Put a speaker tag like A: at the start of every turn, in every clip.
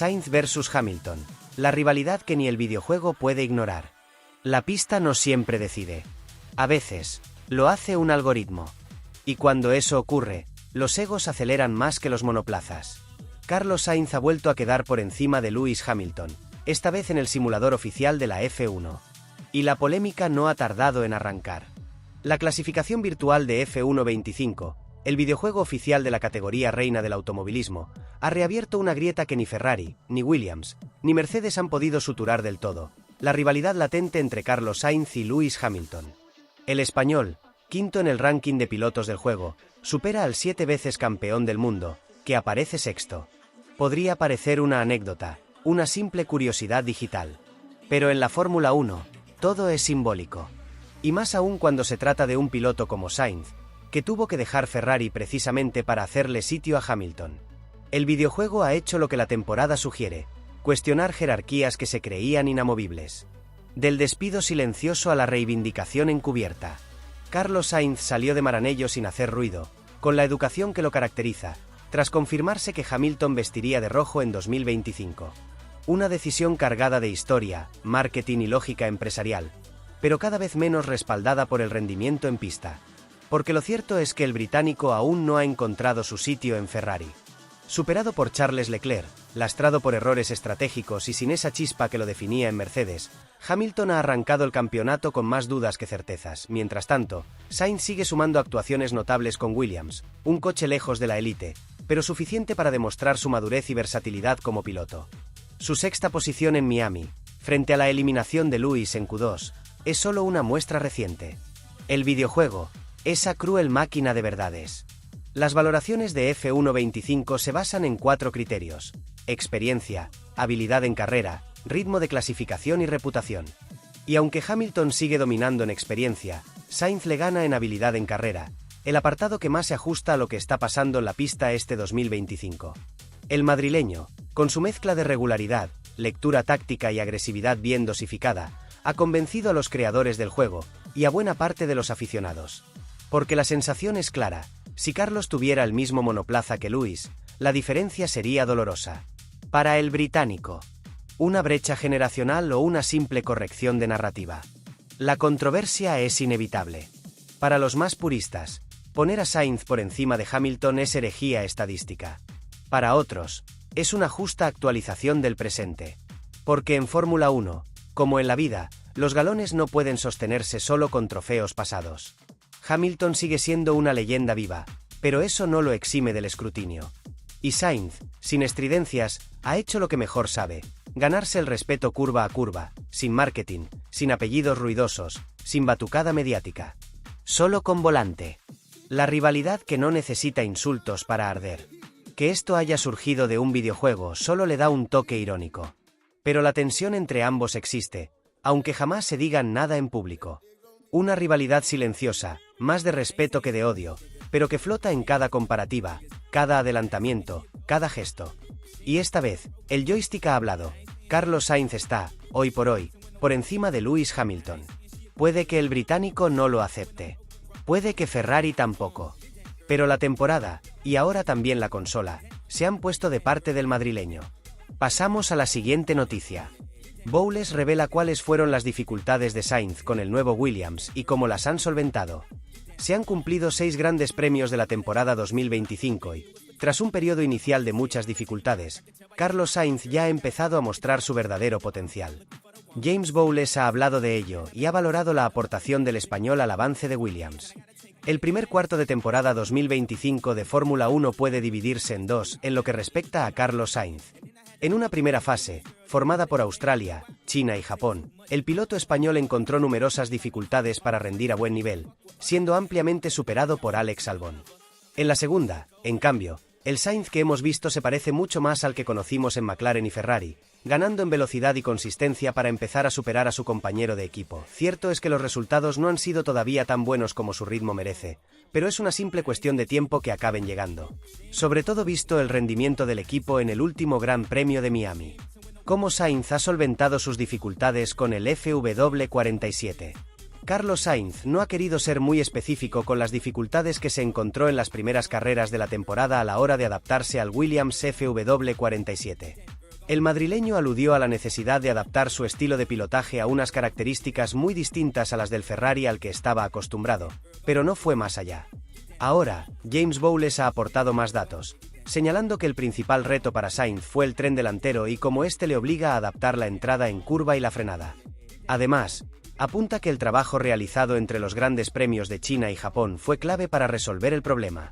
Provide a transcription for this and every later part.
A: Sainz vs Hamilton. La rivalidad que ni el videojuego puede ignorar. La pista no siempre decide. A veces, lo hace un algoritmo. Y cuando eso ocurre, los egos aceleran más que los monoplazas. Carlos Sainz ha vuelto a quedar por encima de Lewis Hamilton, esta vez en el simulador oficial de la F1. Y la polémica no ha tardado en arrancar. La clasificación virtual de F1 25, el videojuego oficial de la categoría reina del automovilismo, ha reabierto una grieta que ni Ferrari, ni Williams, ni Mercedes han podido suturar del todo: la rivalidad latente entre Carlos Sainz y Lewis Hamilton. El español, quinto en el ranking de pilotos del juego, supera al 7 veces campeón del mundo, que aparece sexto. Podría parecer una anécdota, una simple curiosidad digital. Pero en la Fórmula 1, todo es simbólico. Y más aún cuando se trata de un piloto como Sainz, que tuvo que dejar Ferrari precisamente para hacerle sitio a Hamilton. El videojuego ha hecho lo que la temporada sugiere: cuestionar jerarquías que se creían inamovibles. Del despido silencioso a la reivindicación encubierta. Carlos Sainz salió de Maranello sin hacer ruido, con la educación que lo caracteriza, tras confirmarse que Hamilton vestiría de rojo en 2025. Una decisión cargada de historia, marketing y lógica empresarial, pero cada vez menos respaldada por el rendimiento en pista. Porque lo cierto es que el británico aún no ha encontrado su sitio en Ferrari. Superado por Charles Leclerc, lastrado por errores estratégicos y sin esa chispa que lo definía en Mercedes, Hamilton ha arrancado el campeonato con más dudas que certezas. Mientras tanto, Sainz sigue sumando actuaciones notables con Williams, un coche lejos de la élite, pero suficiente para demostrar su madurez y versatilidad como piloto. Su sexta posición en Miami, frente a la eliminación de Lewis en Q2, es solo una muestra reciente. El videojuego, esa cruel máquina de verdades. Las valoraciones de F1 25 se basan en 4 criterios: experiencia, habilidad en carrera, ritmo de clasificación y reputación. Y aunque Hamilton sigue dominando en experiencia, Sainz le gana en habilidad en carrera, el apartado que más se ajusta a lo que está pasando en la pista este 2025. El madrileño, con su mezcla de regularidad, lectura táctica y agresividad bien dosificada, ha convencido a los creadores del juego, y a buena parte de los aficionados. Porque la sensación es clara: si Carlos tuviera el mismo monoplaza que Lewis, la diferencia sería dolorosa. Para el británico, ¿una brecha generacional o una simple corrección de narrativa? La controversia es inevitable. Para los más puristas, poner a Sainz por encima de Hamilton es herejía estadística. Para otros, es una justa actualización del presente. Porque en Fórmula 1, como en la vida, los galones no pueden sostenerse solo con trofeos pasados. Hamilton sigue siendo una leyenda viva, pero eso no lo exime del escrutinio. Y Sainz, sin estridencias, ha hecho lo que mejor sabe: ganarse el respeto curva a curva, sin marketing, sin apellidos ruidosos, sin batucada mediática. Solo con volante. La rivalidad que no necesita insultos para arder. Que esto haya surgido de un videojuego solo le da un toque irónico. Pero la tensión entre ambos existe, aunque jamás se digan nada en público. Una rivalidad silenciosa, más de respeto que de odio, pero que flota en cada comparativa, cada adelantamiento, cada gesto. Y esta vez, el joystick ha hablado. Carlos Sainz está, hoy por encima de Lewis Hamilton. Puede que el británico no lo acepte. Puede que Ferrari tampoco. Pero la temporada, y ahora también la consola, se han puesto de parte del madrileño. Pasamos a la siguiente noticia. Bowles revela cuáles fueron las dificultades de Sainz con el nuevo Williams y cómo las han solventado. Se han cumplido 6 grandes premios de la temporada 2025 y, tras un periodo inicial de muchas dificultades, Carlos Sainz ya ha empezado a mostrar su verdadero potencial. James Bowles ha hablado de ello y ha valorado la aportación del español al avance de Williams. El primer cuarto de temporada 2025 de Fórmula 1 puede dividirse en dos en lo que respecta a Carlos Sainz. En una primera fase, formada por Australia, China y Japón, el piloto español encontró numerosas dificultades para rendir a buen nivel, siendo ampliamente superado por Alex Albon. En la segunda, en cambio, el Sainz que hemos visto se parece mucho más al que conocimos en McLaren y Ferrari, ganando en velocidad y consistencia para empezar a superar a su compañero de equipo. Cierto es que los resultados no han sido todavía tan buenos como su ritmo merece, pero es una simple cuestión de tiempo que acaben llegando. Sobre todo visto el rendimiento del equipo en el último Gran Premio de Miami. Cómo Sainz ha solventado sus dificultades con el FW47. Carlos Sainz no ha querido ser muy específico con las dificultades que se encontró en las primeras carreras de la temporada a la hora de adaptarse al Williams FW47. El madrileño aludió a la necesidad de adaptar su estilo de pilotaje a unas características muy distintas a las del Ferrari al que estaba acostumbrado, pero no fue más allá. Ahora, James Bowles ha aportado más datos, señalando que el principal reto para Sainz fue el tren delantero y cómo este le obliga a adaptar la entrada en curva y la frenada. Además, apunta que el trabajo realizado entre los grandes premios de China y Japón fue clave para resolver el problema.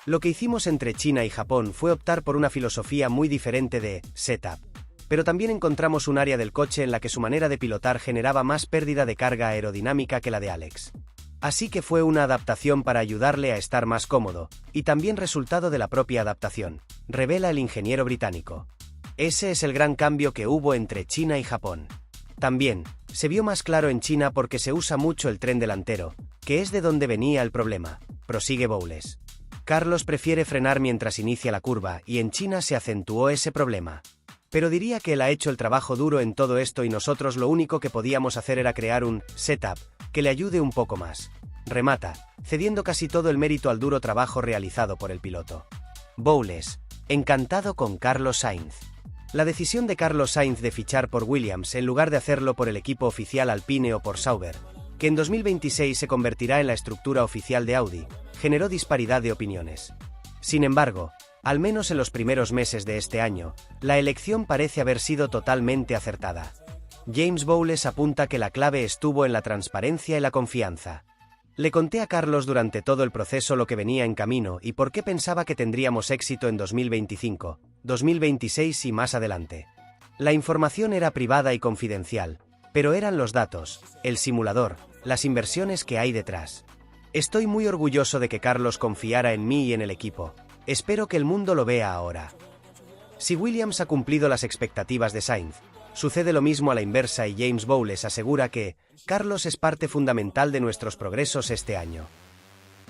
A: Lo que hicimos entre China y Japón fue optar por una filosofía muy diferente de setup, pero también encontramos un área del coche en la que su manera de pilotar generaba más pérdida de carga aerodinámica que la de Alex. Así que fue una adaptación para ayudarle a estar más cómodo, y también resultado de la propia adaptación, revela el ingeniero británico. Ese es el gran cambio que hubo entre China y Japón. También, se vio más claro en China porque se usa mucho el tren delantero, que es de donde venía el problema, prosigue Bowles. Carlos prefiere frenar mientras inicia la curva y en China se acentuó ese problema. Pero diría que él ha hecho el trabajo duro en todo esto y nosotros lo único que podíamos hacer era crear un setup que le ayude un poco más. Remata, cediendo casi todo el mérito al duro trabajo realizado por el piloto. Bowles, encantado con Carlos Sainz. La decisión de Carlos Sainz de fichar por Williams en lugar de hacerlo por el equipo oficial Alpine o por Sauber, que en 2026 se convertirá en la estructura oficial de Audi, generó disparidad de opiniones. Sin embargo, al menos en los primeros meses de este año, la elección parece haber sido totalmente acertada. James Bowles apunta que la clave estuvo en la transparencia y la confianza. Le conté a Carlos durante todo el proceso lo que venía en camino y por qué pensaba que tendríamos éxito en 2025, 2026 y más adelante. La información era privada y confidencial, pero eran los datos, el simulador, las inversiones que hay detrás. Estoy muy orgulloso de que Carlos confiara en mí y en el equipo. Espero que el mundo lo vea ahora. Si Williams ha cumplido las expectativas de Sainz, sucede lo mismo a la inversa y James Bowles asegura que Carlos es parte fundamental de nuestros progresos este año.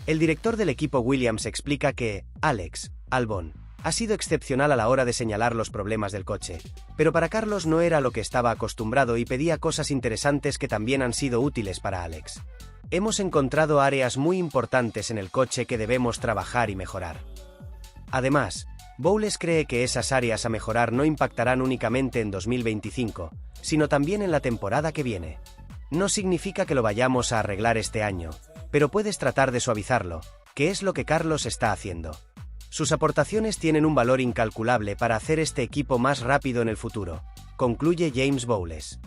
A: El director del equipo Williams explica que Alex Albon ha sido excepcional a la hora de señalar los problemas del coche, pero para Carlos no era lo que estaba acostumbrado y pedía cosas interesantes que también han sido útiles para Alex. Hemos encontrado áreas muy importantes en el coche que debemos trabajar y mejorar. Además, Bowles cree que esas áreas a mejorar no impactarán únicamente en 2025, sino también en la temporada que viene. No significa que lo vayamos a arreglar este año, pero puedes tratar de suavizarlo, que es lo que Carlos está haciendo. Sus aportaciones tienen un valor incalculable para hacer este equipo más rápido en el futuro, concluye James Bowles.